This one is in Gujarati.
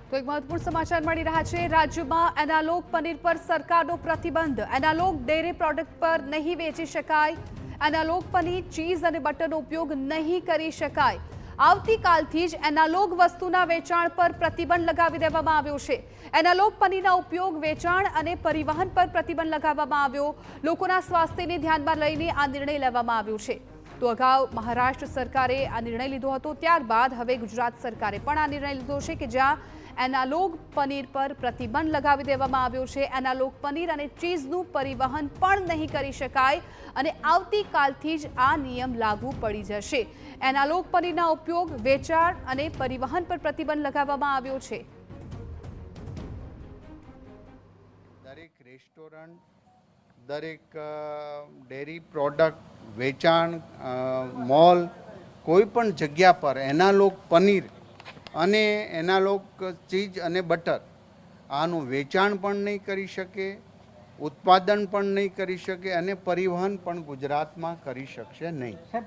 તો એક મહત્વપૂર્ણ સમાચાર મળી રહ્યા છે। રાજ્યમાં એનાલોગ પનીર પર સરકારનો પ્રતિબંધ। એનાલોગ ડેરી પ્રોડક્ટ પર નહીં વેચી શકાય। એનાલોગ પનીર, ચીઝ અને બટરનો ઉપયોગ નહીં કરી શકાય। આવતીકાલથી જ એનાલોગ વસ્તુના વેચાણ પર પ્રતિબંધ લગાવી દેવામાં આવ્યો છે। એનાલોગ પનીરના ઉપયોગ, વેચાણ અને પરિવહન પર પ્રતિબંધ લગાવવામાં આવ્યો। લોકોના સ્વાસ્થ્યને ધ્યાનમાં લઈને આ નિર્ણય લેવામાં આવ્યો છે। તો અગાઉ મહારાષ્ટ્ર સરકારે આ નિર્ણય લીધો હતો, ત્યારબાદ હવે ગુજરાત સરકારે પણ આ નિર્ણય લીધો છે કે જ્યાં એનાલોગ પનીર પર પ્રતિબંધ લગાવી દેવામાં આવ્યો છે। એનાલોગ પનીર અને ચીઝનું પરિવહન પણ નહીં કરી શકાય અને આવતીકાલથી જ આ નિયમ લાગુ પડી જશે। એનાલોગ પનીરના ઉપયોગ, વેચાણ અને પરિવહન પર પ્રતિબંધ લગાવવામાં આવ્યો છે। દરેક રેસ્ટોરન્ટ, દરેક ડેરી પ્રોડક્ટ વેચાણ, મોલ, કોઈ પણ જગ્યા પર એનાલોગ પનીર અને એનાલોગ ચીઝ અને બટર આનું વેચાણ પણ નહીં કરી શકે, ઉત્પાદન પણ નહીં કરી શકે અને પરિવહન પણ ગુજરાતમાં કરી શકશે નહીં।